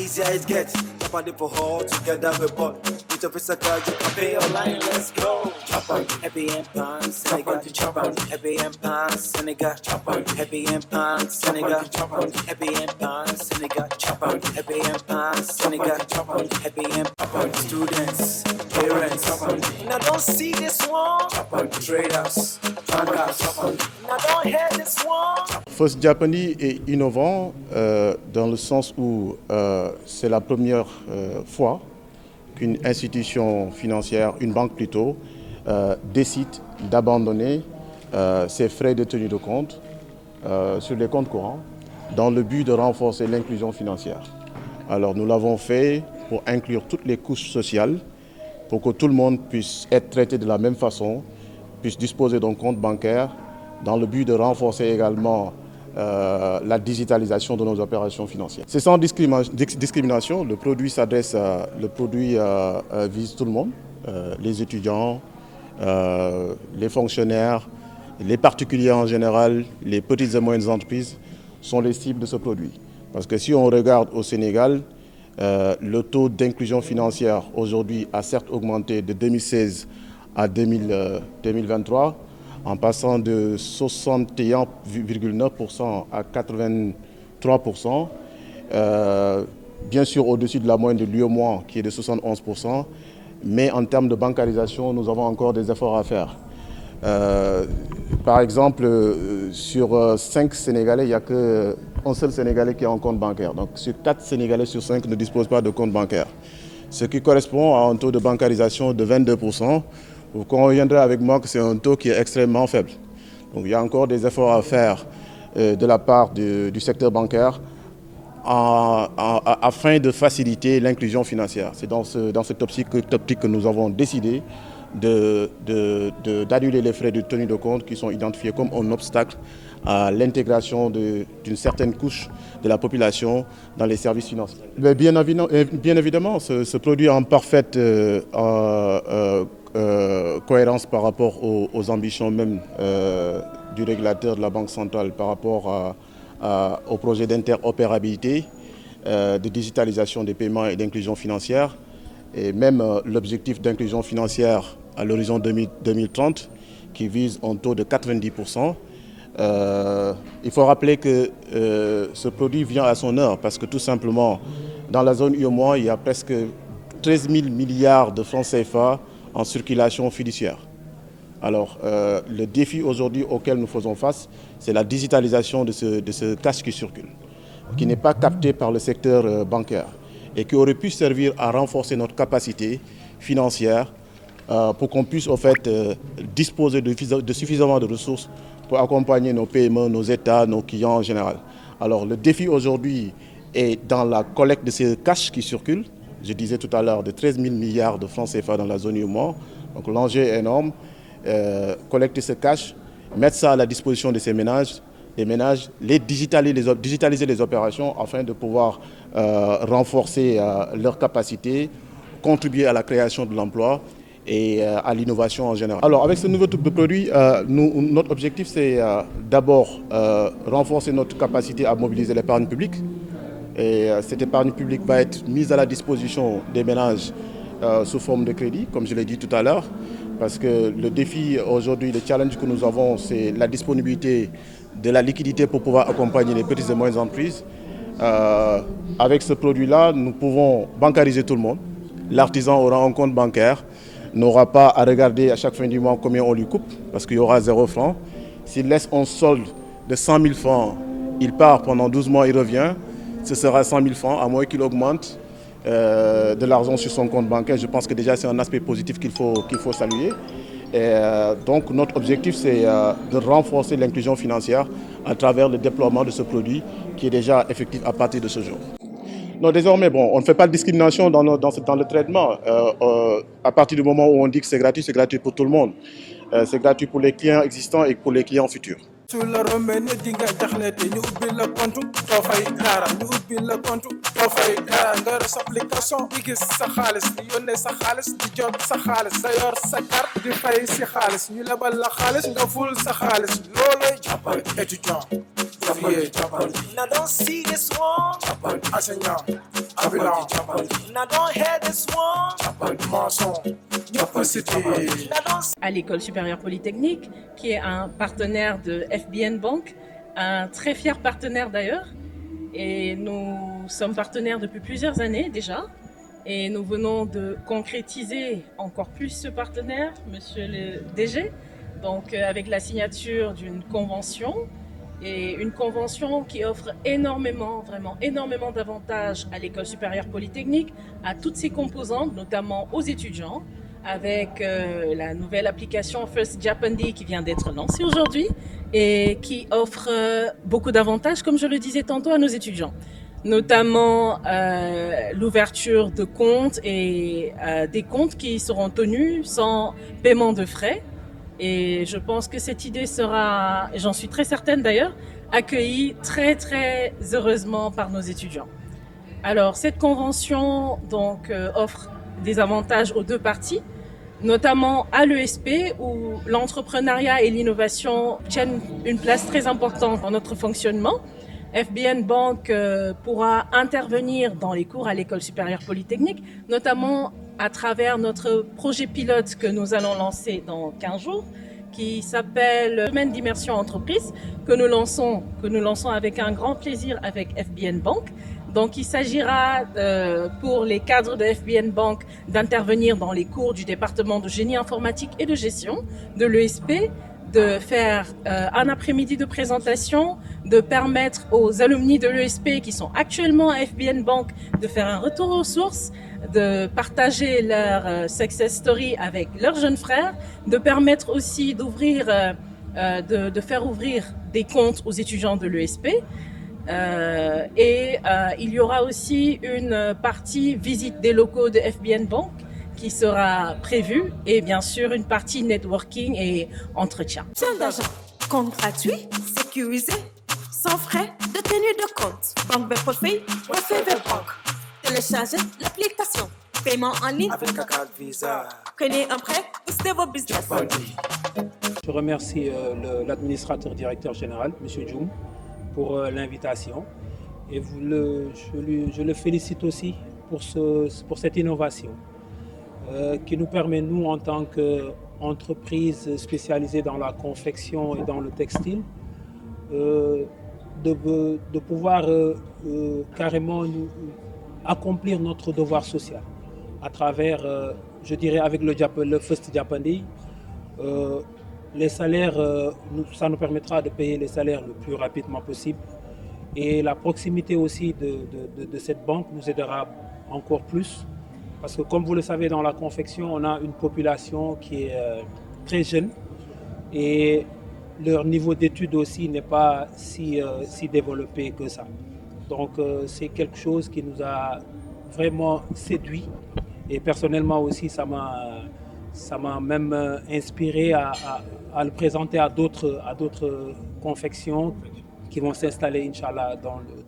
easy as it gets. Chop on it for hard, together we bought. Each of us a card, you can pay online, let's go. Chop on, happy and pounds, Senegal. Chop on, happy and pounds, Senegal. Chop on, happy and pounds, Senegal. Chop on, happy and pounds, Senegal. Chop on, happy and pounds, Senegal. Chop on, happy and pounds, students, parents. Now don't see this one. Chop on, traders, bankers. Now don't hear this one. First Japani est innovant dans le sens où c'est la première fois qu'une institution financière, une banque plutôt, décide d'abandonner ses frais de tenue de compte sur les comptes courants dans le but de renforcer l'inclusion financière. Alors nous l'avons fait pour inclure toutes les couches sociales, pour que tout le monde puisse être traité de la même façon, puisse disposer d'un compte bancaire, dans le but de renforcer également la digitalisation de nos opérations financières. C'est sans discrimination, le produit vise tout le monde, les étudiants, les fonctionnaires, les particuliers en général, les petites et moyennes entreprises sont les cibles de ce produit. Parce que si on regarde au Sénégal, le taux d'inclusion financière aujourd'hui a certes augmenté de 2016 à 2023, en passant de 61,9% à 83%, bien sûr au-dessus de la moyenne de l'UEMOA qui est de 71%, mais en termes de bancarisation, nous avons encore des efforts à faire. Par exemple, sur 5 Sénégalais, il n'y a qu'un seul Sénégalais qui a un compte bancaire. Donc sur 4 Sénégalais sur 5 ne disposent pas de compte bancaire, ce qui correspond à un taux de bancarisation de 22%. Vous conviendrez avec moi que c'est un taux qui est extrêmement faible. Donc il y a encore des efforts à faire de la part du secteur bancaire afin de faciliter l'inclusion financière. C'est dans cette optique que nous avons décidé d'annuler les frais de tenue de compte qui sont identifiés comme un obstacle à l'intégration d'une certaine couche de la population dans les services financiers. Mais bien évidemment, ce produit est en parfaite cohérence par rapport aux ambitions même du régulateur de la Banque centrale par rapport au projet d'interopérabilité, de digitalisation des paiements et d'inclusion financière, et même l'objectif d'inclusion financière à l'horizon 2030 qui vise un taux de 90%. Il faut rappeler que ce produit vient à son heure parce que tout simplement dans la zone UEMOA, il y a presque 13 000 milliards de francs CFA en circulation fiduciaire. Alors le défi aujourd'hui auquel nous faisons face, c'est la digitalisation de ce cash qui circule, qui n'est pas capté par le secteur bancaire et qui aurait pu servir à renforcer notre capacité financière pour qu'on puisse en fait disposer de suffisamment de ressources pour accompagner nos PME, nos États, nos clients en général. Alors le défi aujourd'hui est dans la collecte de ces cash qui circulent. Je disais tout à l'heure de 13 000 milliards de francs CFA dans la zone UEMOA. Donc l'enjeu est énorme. Collecter ce cash, mettre ça à la disposition de ces ménages, digitaliser les opérations afin de pouvoir renforcer leurs capacités, contribuer à la création de l'emploi et à l'innovation en général. Alors avec ce nouveau type de produit, notre objectif c'est d'abord renforcer notre capacité à mobiliser l'épargne publique. Et cette épargne publique va être mise à la disposition des ménages sous forme de crédit, comme je l'ai dit tout à l'heure, parce que le défi aujourd'hui, le challenge que nous avons, c'est la disponibilité de la liquidité pour pouvoir accompagner les petites et moyennes entreprises. Avec ce produit-là, nous pouvons bancariser tout le monde. L'artisan aura un compte bancaire, n'aura pas à regarder à chaque fin du mois combien on lui coupe, parce qu'il y aura 0 franc. S'il laisse un solde de 100 000 francs, il part pendant 12 mois, il revient. Ce sera 100 000 francs, à moins qu'il augmente de l'argent sur son compte bancaire. Je pense que déjà c'est un aspect positif qu'il faut saluer. Et donc notre objectif c'est de renforcer l'inclusion financière à travers le déploiement de ce produit qui est déjà effectif à partir de ce jour. Non, désormais, bon, on ne fait pas de discrimination dans le traitement. À partir du moment où on dit que c'est gratuit pour tout le monde. C'est gratuit pour les clients existants et pour les clients futurs. su la rombee nit di nga jaxleete ñu ubbi la compte doo fay dara ñu ubbi la compte doo fay dara nga yor sa application di gis sa xaalis di yónnee sa xaalis di jot sa xaalis nga yor sa carte di fay si xaalis ñu lebal la xaalis nga ful sa xaalis loolooy jàppale étudiant ouvrier Now don't see this one. enseignant ambulant Now don't hear this one. maçon capacité Now don't À l'École supérieure polytechnique, qui est un partenaire de FBN Bank, un très fier partenaire d'ailleurs. Et nous sommes partenaires depuis plusieurs années déjà. Et nous venons de concrétiser encore plus ce partenaire, monsieur le DG, donc avec la signature d'une convention. Et une convention qui offre énormément, vraiment énormément d'avantages à l'École supérieure polytechnique, à toutes ses composantes, notamment aux étudiants, avec la nouvelle application First Japandi qui vient d'être lancée aujourd'hui et qui offre beaucoup d'avantages, comme je le disais tantôt, à nos étudiants. Notamment l'ouverture de comptes et des comptes qui seront tenus sans paiement de frais. Et je pense que cette idée sera, j'en suis très certaine d'ailleurs, accueillie très très heureusement par nos étudiants. Alors cette convention donc offre des avantages aux deux parties, notamment à l'ESP où l'entrepreneuriat et l'innovation tiennent une place très importante dans notre fonctionnement. FBN Bank pourra intervenir dans les cours à l'École supérieure polytechnique, notamment à travers notre projet pilote que nous allons lancer dans 15 jours, qui s'appelle Semaine d'immersion entreprise, que nous lançons avec un grand plaisir avec FBN Bank. Donc il s'agira pour les cadres de FBN Bank d'intervenir dans les cours du département de génie informatique et de gestion de l'ESP, de faire un après-midi de présentation, de permettre aux alumni de l'ESP qui sont actuellement à FBN Bank de faire un retour aux sources, de partager leur success story avec leurs jeunes frères, de permettre aussi d'ouvrir, de faire ouvrir des comptes aux étudiants de l'ESP. Il y aura aussi une partie visite des locaux de FBN Bank qui sera prévue et bien sûr une partie networking et entretien. Besoin d'argent, compte gratuit, sécurisé, sans frais de tenue de compte. Banque vers portefeuille, portefeuille vers banque. Téléchargez l'application. Paiement en ligne. avec un carte Visa. Prenez un prêt, boostez vos business. Je remercie l'administrateur directeur général, M. Djoum, pour l'invitation. Et je le félicite aussi pour cette innovation qui nous permet, nous, en tant qu'entreprise spécialisée dans la confection et dans le textile, de pouvoir carrément accomplir notre devoir social à travers, je dirais, avec le First Japandi. Les salaires, ça nous permettra de payer les salaires le plus rapidement possible. Et la proximité aussi de cette banque nous aidera encore plus. Parce que comme vous le savez, dans la confection, on a une population qui est très jeune. Et leur niveau d'études aussi n'est pas si développé que ça. Donc c'est quelque chose qui nous a vraiment séduit. Et personnellement aussi, ça m'a même inspiré à le présenter à d'autres confections qui vont s'installer, Inch'Allah, dans le...